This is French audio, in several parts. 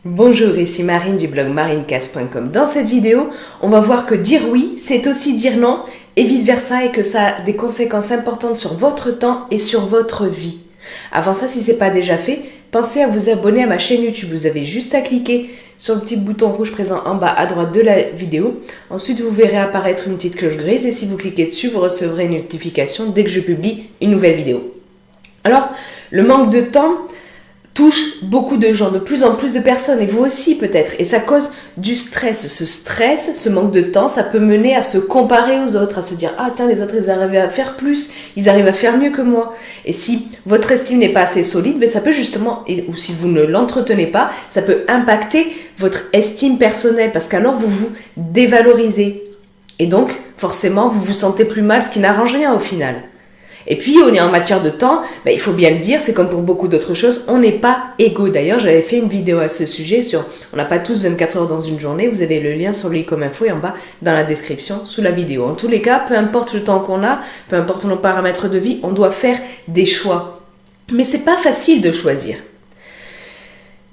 Bonjour, ici Marine du blog marinecast.com. Dans cette vidéo, on va voir que dire oui, c'est aussi dire non et vice-versa et que ça a des conséquences importantes sur votre temps et sur votre vie. Avant ça, si ce n'est pas déjà fait, pensez à vous abonner à ma chaîne YouTube. Vous avez juste à cliquer sur le petit bouton rouge présent en bas à droite de la vidéo. Ensuite, vous verrez apparaître une petite cloche grise et si vous cliquez dessus, vous recevrez une notification dès que je publie une nouvelle vidéo. Alors, le manque de temps touche beaucoup de gens, de plus en plus de personnes, et vous aussi peut-être, et ça cause du stress. Ce stress, ce manque de temps, ça peut mener à se comparer aux autres, à se dire « Ah tiens, les autres, ils arrivent à faire plus, ils arrivent à faire mieux que moi ». Et si votre estime n'est pas assez solide, mais ça peut justement, ou si vous ne l'entretenez pas, ça peut impacter votre estime personnelle, parce qu'alors vous vous dévalorisez. Et donc, forcément, vous vous sentez plus mal, ce qui n'arrange rien au final. Et puis, on est en matière de temps, il faut bien le dire, c'est comme pour beaucoup d'autres choses, on n'est pas égaux. D'ailleurs, j'avais fait une vidéo à ce sujet sur « On n'a pas tous 24 heures dans une journée ». Vous avez le lien sur le i comme info et en bas dans la description sous la vidéo. En tous les cas, peu importe le temps qu'on a, peu importe nos paramètres de vie, on doit faire des choix. Mais c'est pas facile de choisir.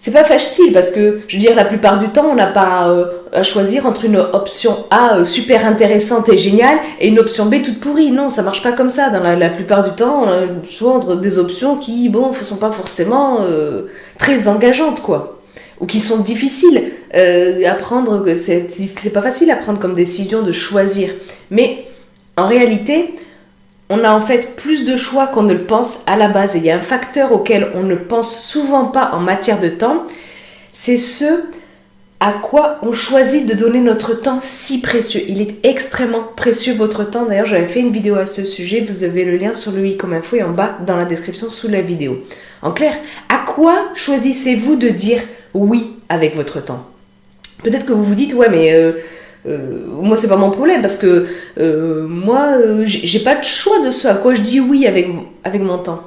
C'est pas facile parce que, je veux dire, la plupart du temps, on n'a pas à choisir entre une option A super intéressante et géniale et une option B toute pourrie. Non, ça marche pas comme ça. Dans la plupart du temps, on a soit entre des options qui, ne sont pas forcément très engageantes, quoi. Ou qui sont difficiles à prendre. C'est pas facile à prendre comme décision de choisir. Mais, en réalité, on a en fait plus de choix qu'on ne le pense à la base. Et il y a un facteur auquel on ne pense souvent pas en matière de temps, c'est ce à quoi on choisit de donner notre temps si précieux. Il est extrêmement précieux votre temps. D'ailleurs, j'avais fait une vidéo à ce sujet. Vous avez le lien sur le i comme info et en bas dans la description sous la vidéo. En clair, à quoi choisissez-vous de dire oui avec votre temps? Peut-être que vous vous dites, ouais mais... moi c'est pas mon problème parce que moi j'ai pas de choix de ce à quoi je dis oui avec mon temps.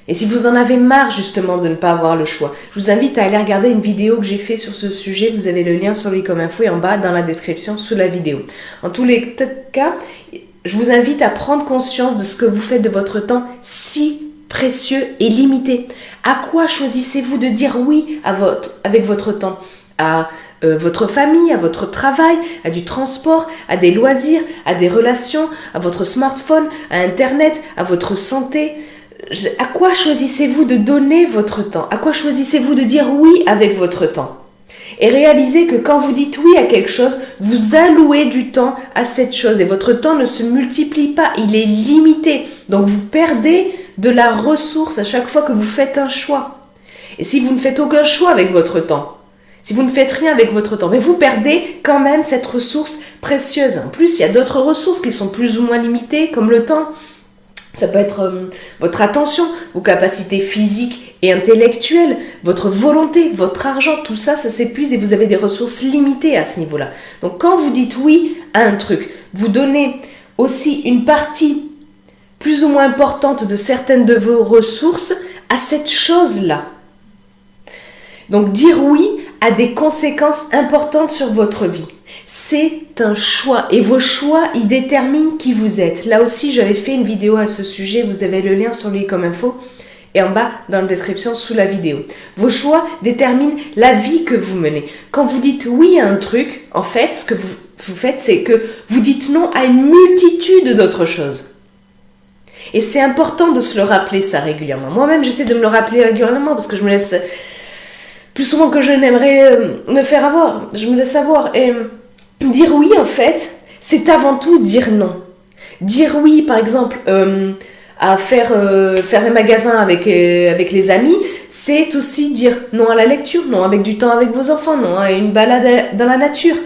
Et si vous en avez marre justement de ne pas avoir le choix, je vous invite à aller regarder une vidéo que j'ai fait sur ce sujet. Vous avez le lien sur le i comme info et en bas dans la description sous la vidéo. En tous les cas, je vous invite à prendre conscience de ce que vous faites de votre temps si précieux et limité. À quoi choisissez-vous de dire oui avec votre temps? À votre famille, à votre travail, à du transport, à des loisirs, à des relations, à votre smartphone, à Internet, à votre santé. À quoi choisissez-vous de donner votre temps? À quoi choisissez-vous de dire oui avec votre temps? Et réalisez que quand vous dites oui à quelque chose, vous allouez du temps à cette chose et votre temps ne se multiplie pas, il est limité. Donc vous perdez de la ressource à chaque fois que vous faites un choix. Et si vous ne faites aucun choix avec votre temps, si vous ne faites rien avec votre temps, mais vous perdez quand même cette ressource précieuse. En plus, il y a d'autres ressources qui sont plus ou moins limitées, comme le temps. Ça peut être votre attention, vos capacités physiques et intellectuelles, votre volonté, votre argent, tout ça, ça s'épuise et vous avez des ressources limitées à ce niveau-là. Donc quand vous dites oui à un truc, vous donnez aussi une partie plus ou moins importante de certaines de vos ressources à cette chose-là. Donc dire oui a des conséquences importantes sur votre vie. C'est un choix et vos choix, ils déterminent qui vous êtes. Là aussi, j'avais fait une vidéo à ce sujet, vous avez le lien sur le i comme info et en bas dans la description sous la vidéo. Vos choix déterminent la vie que vous menez. Quand vous dites oui à un truc, en fait, ce que vous faites, c'est que vous dites non à une multitude d'autres choses. Et c'est important de se le rappeler ça régulièrement. Moi-même, j'essaie de me le rappeler régulièrement parce que je me laisse... plus souvent que je n'aimerais me faire avoir, je me laisse avoir. Et dire oui, en fait, c'est avant tout dire non. Dire oui, par exemple, à faire les magasins avec les amis, c'est aussi dire non à la lecture, non avec du temps avec vos enfants, non à une balade dans la nature.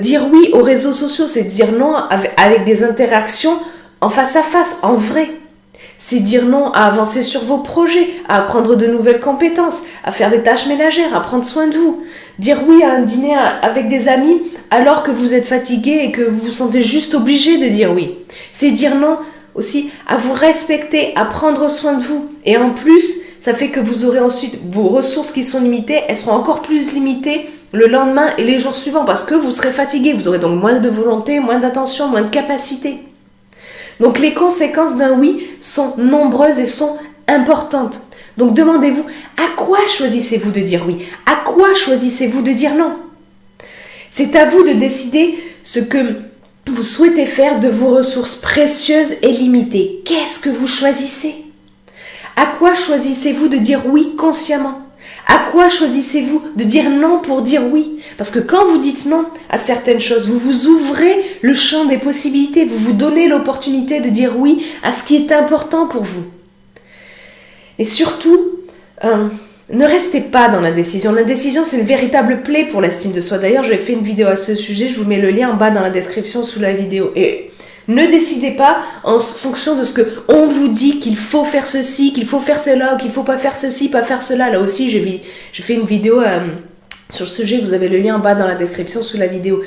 Dire oui aux réseaux sociaux, c'est dire non avec des interactions en face à face, en vrai. C'est dire non à avancer sur vos projets, à apprendre de nouvelles compétences, à faire des tâches ménagères, à prendre soin de vous. Dire oui à un dîner avec des amis alors que vous êtes fatigué et que vous vous sentez juste obligé de dire oui. C'est dire non aussi à vous respecter, à prendre soin de vous. Et en plus, ça fait que vous aurez ensuite vos ressources qui sont limitées, elles seront encore plus limitées le lendemain et les jours suivants parce que vous serez fatigué. Vous aurez donc moins de volonté, moins d'attention, moins de capacité. Donc les conséquences d'un oui sont nombreuses et sont importantes. Donc demandez-vous, à quoi choisissez-vous de dire oui? À quoi choisissez-vous de dire non? C'est à vous de décider ce que vous souhaitez faire de vos ressources précieuses et limitées. Qu'est-ce que vous choisissez? À quoi choisissez-vous de dire oui consciemment? À quoi choisissez-vous de dire non pour dire oui? Parce que quand vous dites non à certaines choses, vous vous ouvrez le champ des possibilités, vous vous donnez l'opportunité de dire oui à ce qui est important pour vous. Et surtout, ne restez pas dans l'indécision. L'indécision, c'est une véritable plaie pour l'estime de soi. D'ailleurs, j'avais fait une vidéo à ce sujet, je vous mets le lien en bas dans la description sous la vidéo. Et ne décidez pas en fonction de ce qu'on vous dit, qu'il faut faire ceci, qu'il faut faire cela, ou qu'il ne faut pas faire ceci, pas faire cela. Là aussi, j'ai fait une vidéo sur le sujet, vous avez le lien en bas dans la description sous la vidéo.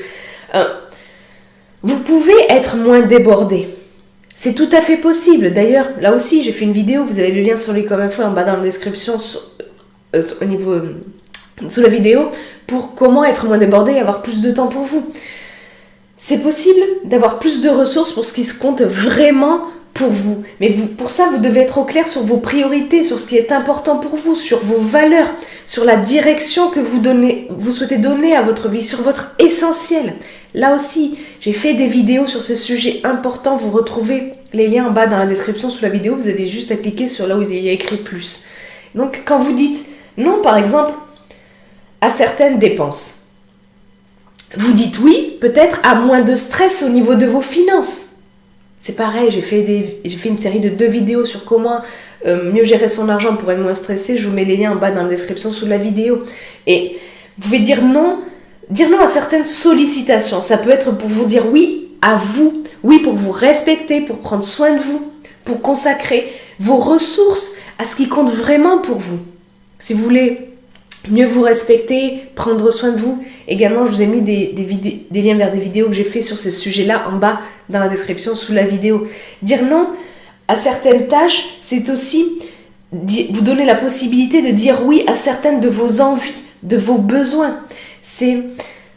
Vous pouvez être moins débordé. C'est tout à fait possible. D'ailleurs, là aussi, j'ai fait une vidéo, vous avez le lien sur les comme-info en bas dans la description sous la vidéo pour comment être moins débordé et avoir plus de temps pour vous. C'est possible d'avoir plus de ressources pour ce qui se compte vraiment pour vous. Mais pour ça, vous devez être au clair sur vos priorités, sur ce qui est important pour vous, sur vos valeurs, sur la direction que vous souhaitez donner à votre vie, sur votre essentiel. Là aussi, j'ai fait des vidéos sur ces sujets importants. Vous retrouvez les liens en bas dans la description sous la vidéo. Vous avez juste à cliquer sur là où il y a écrit plus. Donc, quand vous dites non, par exemple, à certaines dépenses, vous dites oui, peut-être à moins de stress au niveau de vos finances. C'est pareil, j'ai fait une série de 2 vidéos sur comment mieux gérer son argent pour être moins stressé. Je vous mets les liens en bas dans la description sous la vidéo. Et vous pouvez dire non à certaines sollicitations. Ça peut être pour vous dire oui à vous, oui pour vous respecter, pour prendre soin de vous, pour consacrer vos ressources à ce qui compte vraiment pour vous. Si vous voulez mieux vous respecter, prendre soin de vous, également je vous ai mis des liens vers des vidéos que j'ai fait sur ces sujets-là en bas dans la description sous la vidéo. Dire non à certaines tâches, c'est aussi vous donner la possibilité de dire oui à certaines de vos envies, de vos besoins. Ça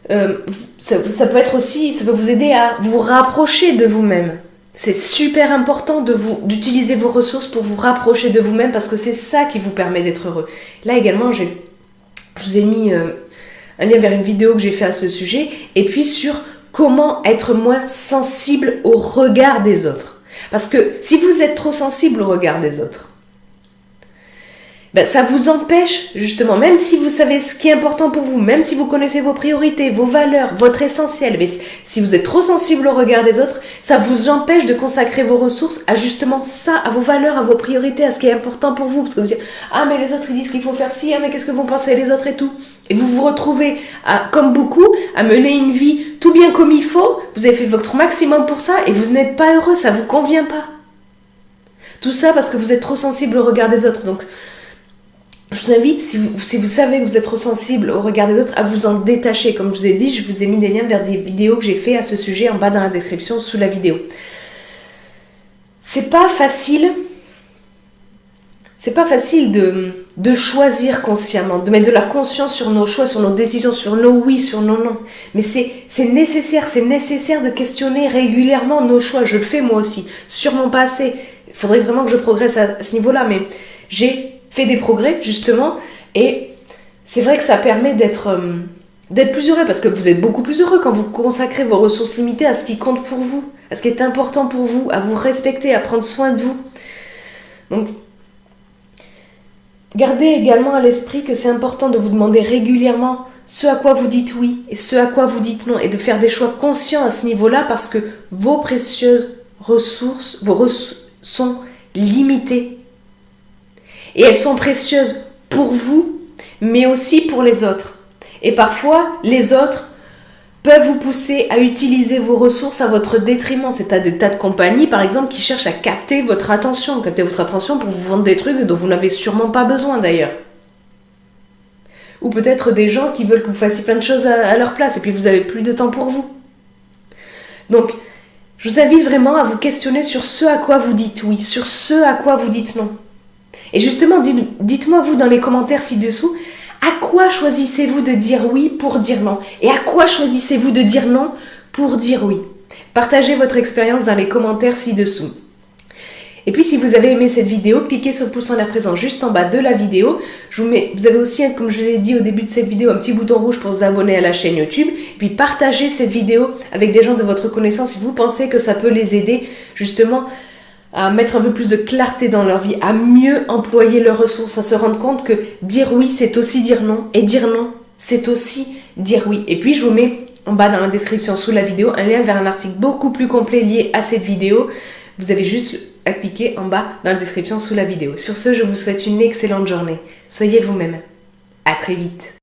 peut être aussi, ça peut vous aider à vous rapprocher de vous-même. C'est super important d'utiliser vos ressources pour vous rapprocher de vous-même parce que c'est ça qui vous permet d'être heureux. Là également, je vous ai mis un lien vers une vidéo que j'ai fait à ce sujet et puis sur comment être moins sensible au regard des autres. Parce que si vous êtes trop sensible au regard des autres, ça vous empêche justement, même si vous savez ce qui est important pour vous, même si vous connaissez vos priorités, vos valeurs, votre essentiel, mais si vous êtes trop sensible au regard des autres, ça vous empêche de consacrer vos ressources à justement ça, à vos valeurs, à vos priorités, à ce qui est important pour vous. Parce que vous dites, ah mais les autres ils disent qu'il faut faire ci, ah mais qu'est-ce que vont penser les autres et tout. Et vous vous retrouvez, comme beaucoup, à mener une vie tout bien comme il faut, vous avez fait votre maximum pour ça et vous n'êtes pas heureux, ça ne vous convient pas. Tout ça parce que vous êtes trop sensible au regard des autres. Donc, je vous invite, si vous savez que vous êtes trop sensible au regard des autres, à vous en détacher. Comme je vous ai dit, je vous ai mis des liens vers des vidéos que j'ai fait à ce sujet en bas dans la description sous la vidéo. C'est pas facile de choisir consciemment, de mettre de la conscience sur nos choix, sur nos décisions, sur nos oui, sur nos non. Mais c'est nécessaire de questionner régulièrement nos choix. Je le fais moi aussi, sur mon passé. Il faudrait vraiment que je progresse à ce niveau-là, mais j'ai fait des progrès justement et c'est vrai que ça permet d'être plus heureux parce que vous êtes beaucoup plus heureux quand vous consacrez vos ressources limitées à ce qui compte pour vous, à ce qui est important pour vous, à vous respecter, à prendre soin de vous. Donc gardez également à l'esprit que c'est important de vous demander régulièrement ce à quoi vous dites oui et ce à quoi vous dites non et de faire des choix conscients à ce niveau-là parce que vos précieuses ressources, sont limitées. Et elles sont précieuses pour vous, mais aussi pour les autres. Et parfois, les autres peuvent vous pousser à utiliser vos ressources à votre détriment. C'est des tas de compagnies, par exemple, qui cherchent à capter votre attention pour vous vendre des trucs dont vous n'avez sûrement pas besoin d'ailleurs. Ou peut-être des gens qui veulent que vous fassiez plein de choses à leur place et puis vous n'avez plus de temps pour vous. Donc, je vous invite vraiment à vous questionner sur ce à quoi vous dites oui, sur ce à quoi vous dites non. Et justement, dites-moi vous dans les commentaires ci-dessous, à quoi choisissez-vous de dire oui pour dire non? Et à quoi choisissez-vous de dire non pour dire oui? Partagez votre expérience dans les commentaires ci-dessous. Et puis si vous avez aimé cette vidéo, cliquez sur le pouce en l'air présent juste en bas de la vidéo. Vous avez aussi, comme je vous ai dit au début de cette vidéo, un petit bouton rouge pour vous abonner à la chaîne YouTube. Et puis partagez cette vidéo avec des gens de votre connaissance si vous pensez que ça peut les aider justement à mettre un peu plus de clarté dans leur vie, à mieux employer leurs ressources, à se rendre compte que dire oui, c'est aussi dire non, et dire non, c'est aussi dire oui. Et puis je vous mets en bas dans la description sous la vidéo un lien vers un article beaucoup plus complet lié à cette vidéo. Vous avez juste à cliquer en bas dans la description sous la vidéo. Sur ce, je vous souhaite une excellente journée. Soyez vous-même. À très vite.